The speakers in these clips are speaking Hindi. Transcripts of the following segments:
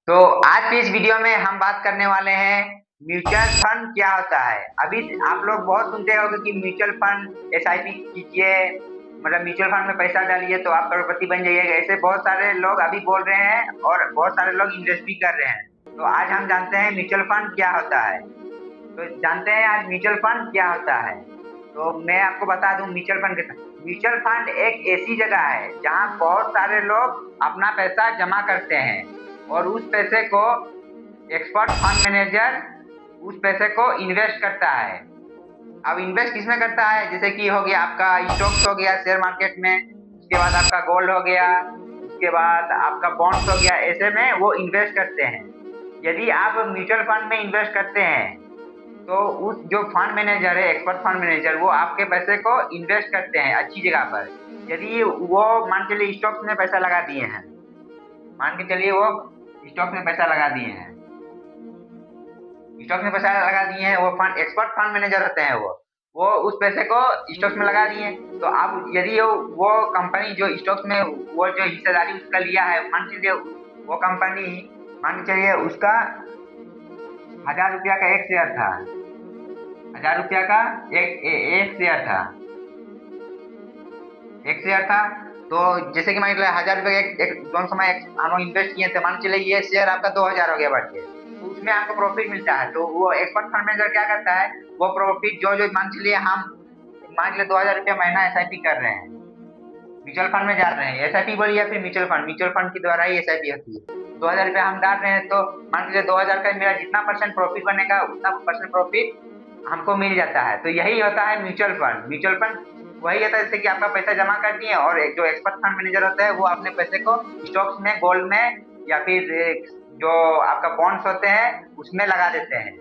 तो आज की इस वीडियो में हम बात करने वाले हैं म्यूचुअल फंड क्या होता है। अभी आप लोग बहुत सुनते होंगे कि म्यूचुअल फंड एसआईपी कीजिए, मतलब म्यूचुअल फंड में पैसा डालिए तो आप करोड़पति बन जाइएगा। ऐसे बहुत सारे लोग अभी बोल रहे हैं और बहुत सारे लोग इन्वेस्ट भी कर रहे हैं। तो आज हम जानते हैं म्यूचुअल फंड क्या होता है। तो जानते हैं आज म्यूचुअल फंड क्या होता है। तो मैं आपको बता दूं म्यूचुअल फंड एक ऐसी जगह है जहां बहुत सारे लोग अपना पैसा जमा करते हैं और उस पैसे को एक्सपर्ट फंड मैनेजर उस पैसे को इन्वेस्ट करता है। अब इन्वेस्ट किसमें करता है, जैसे कि हो गया आपका स्टॉक्स हो गया शेयर मार्केट में, उसके बाद आपका गोल्ड हो गया, उसके बाद आपका बॉन्ड्स हो गया, ऐसे में वो इन्वेस्ट करते हैं। यदि आप म्यूचुअल फंड में इन्वेस्ट करते हैं तो उस जो फंड मैनेजर है, एक्सपर्ट फंड मैनेजर, वो आपके पैसे को इन्वेस्ट करते हैं अच्छी जगह पर। यदि वो मान के चलिए स्टॉक्स में पैसा लगा दिए हैं, मान के चलिए वो स्टॉक्स में पैसा लगा दिए हैं, स्टॉक्स में पैसा लगा दिए हैं, वो फंड एक्सपर्ट फंड मैनेजर होते हैं, वो उस पैसे को स्टॉक्स में लगा दिए। तो अब यदि वो कंपनी जो स्टॉक्स में वो जो हिस्सेदारी उसका लिया है, मान लीजिए वो कंपनी, मान के चलिए उसका 1,000 रुपया का एक शेयर था, 1,000 रुपया का एक शेयर था, एक शेयर था। तो जैसे कि मान लीजिए 1,000 रुपये एक दोनों समय हम लोग इन्वेस्ट किए थे, मान चलिए ये शेयर आपका 2,000 हो गया बढ़ के, तो उसमें आपको प्रॉफिट मिलता है। तो वो एक्सपर्ट फंड मैनेजर क्या करता है, वो प्रॉफिट जो जो मान चलिए हम मान लीजिए 2,000 रुपया महीना एसआईपी कर रहे हैं, म्यूचुअल फंड में जा रहे हैं, एसआईपी बोलिए फिर म्यूचुअल फंड के द्वारा ही एसआईपी होती है। 2,000 रुपया हम डाल रहे हैं, तो मान लीजिए 2,000 का मेरा जितना परसेंट प्रॉफिट बनेगा उतना परसेंट प्रॉफिट हमको मिल जाता है। तो यही होता है म्यूचुअल फंड। म्यूचुअल फंड वही होता है जैसे कि आपका पैसा जमा कर दिए और एक जो एक्सपर्ट फंड मैनेजर होता है वो अपने पैसे को स्टॉक्स में, गोल्ड में, या फिर जो आपका बॉन्ड्स होते हैं उसमें लगा देते हैं।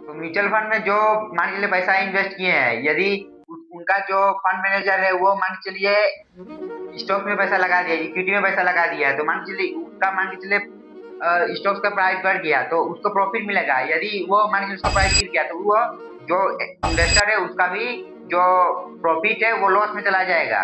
तो म्यूचुअल फंड में जो मान लीजिए पैसा इन्वेस्ट किए हैं, यदि उनका जो फंड मैनेजर है वो मान के चलिए स्टॉक में पैसा लगा दिया, इक्विटी में पैसा लगा दिया है, तो मान के चलिए उसका मान के चलिए स्टॉक्स का प्राइस बढ़ गया तो उसको प्रॉफिट मिलेगा। यदि वो मान के उसका प्राइस गिर गया तो वो जो इन्वेस्टर है उसका भी जो प्रॉफिट है वो लॉस में चला जाएगा।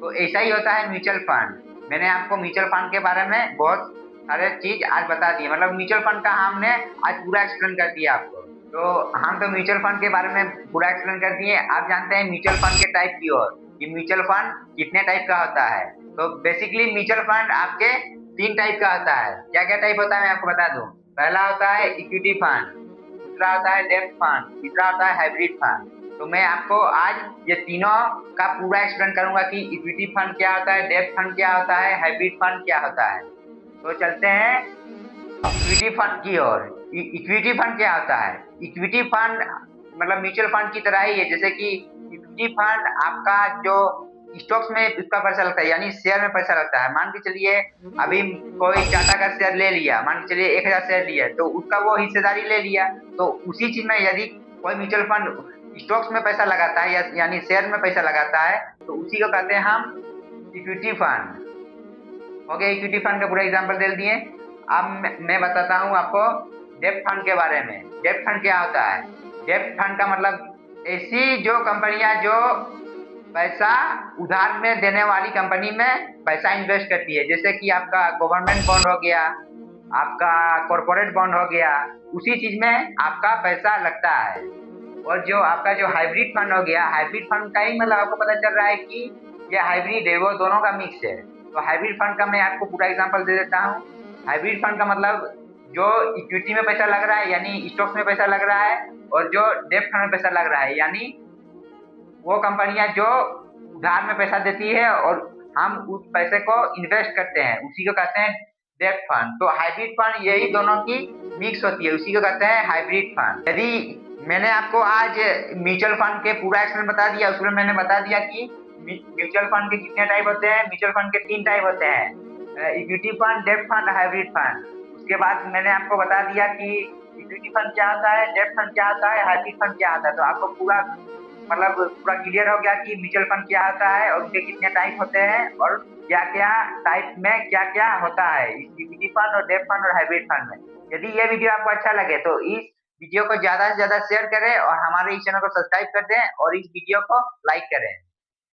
तो ऐसा ही होता है म्यूचुअल फंड। मैंने आपको म्यूचुअल फंड के बारे में बहुत सारे चीज आज बता दिए, मतलब म्यूचुअल फंड का हमने आज पूरा एक्सप्लेन कर दिया आपको। तो हम तो म्यूचुअल फंड के बारे में पूरा एक्सप्लेन कर दिए। आप जानते हैं म्यूचुअल फंड के टाइप की और कि म्यूचुअल फंड कितने टाइप का होता है। तो बेसिकली म्यूचुअल फंड आपके 3 टाइप का होता है। क्या क्या टाइप होता है मैं आपको बता दूं। पहला होता है इक्विटी फंड, दूसरा होता है डेब्ट फंड, तीसरा होता है हाइब्रिड फंड। तो मैं आपको आज ये तीनों का पूरा एक्सप्लेन करूंगा कि इक्विटी फंड क्या होता है, डेब्ट फंड क्या होता है, हाइब्रिड फंड क्या होता है। तो चलते हैं इक्विटी फंड की ओर। इक्विटी फंड क्या होता है। इक्विटी फंड मतलब म्यूचुअल फंड की तरह ही है, जैसे कि इक्विटी फंड आपका जो स्टॉक्स में उसका पैसा लगता है, यानी शेयर में पैसा लगता है। मान के चलिए अभी कोई टाटा का शेयर ले लिया, मान के चलिए 1,000 शेयर लिया तो उसका वो हिस्सेदारी ले लिया। तो उसी चीज में यदि कोई म्यूचुअल फंड स्टॉक्स में पैसा लगाता है यानी शेयर में पैसा लगाता है तो उसी को कहते हैं हम इक्विटी फंड। हो गया इक्विटी फंड का पूरा एग्जाम्पल दे दिए। अब मैं बताता हूँ आपको डेब्ट फंड के बारे में। डेब्ट फंड क्या होता है। डेब्ट फंड का मतलब ऐसी जो कंपनियां जो पैसा उधार में देने वाली कंपनी में पैसा इन्वेस्ट करती है, जैसे कि आपका गवर्नमेंट बॉन्ड हो गया, आपका कॉर्पोरेट बॉन्ड हो गया, उसी चीज में आपका पैसा लगता है। और जो आपका जो हाइब्रिड फंड हो गया, हाइब्रिड फंड का ही मतलब आपको पता चल रहा है कि ये हाइब्रिड है, वो दोनों का मिक्स है। तो हाइब्रिड फंड का मैं आपको पूरा एग्जांपल दे देता हूँ। हाइब्रिड फंड का मतलब जो इक्विटी में पैसा लग रहा है यानी स्टॉक्स में पैसा लग रहा है, और जो डेब्ट फंड में पैसा लग रहा है यानी वो कंपनियां जो उधार में पैसा देती है और हम उस पैसे को इन्वेस्ट करते हैं, उसी को कहते हैं डेब्ट फंड। तो हाइब्रिड फंड यही दोनों की मिक्स होती है, उसी को कहते हैं हाइब्रिड फंड। यदि मैंने आपको आज म्यूचुअल फंड के पूरा एक्सप्लेन बता दिया, उसमें मैंने बता दिया कि म्यूचुअल फंड के कितने टाइप होते हैं। म्यूचुअल फंड के 3 टाइप होते हैं, इक्विटी फंड, डेब्ट फंड, हाइब्रिड फंड। उसके बाद मैंने आपको बता दिया कि इक्विटी फंड क्या होता है, डेब्ट फंड क्या होता है, हाइब्रिड फंड क्या होता है। तो आपको पूरा मतलब पूरा क्लियर हो गया कि म्यूचुअल फंड क्या होता है और उनके कितने टाइप होते हैं और क्या क्या टाइप में क्या क्या होता है इक्विटी फंड और डेब्ट फंड और हाइब्रिड फंड में। यदि ये वीडियो आपको अच्छा लगे तो इस वीडियो को ज्यादा से ज्यादा शेयर करें और हमारे इस चैनल को सब्सक्राइब कर दें और इस वीडियो को लाइक करें।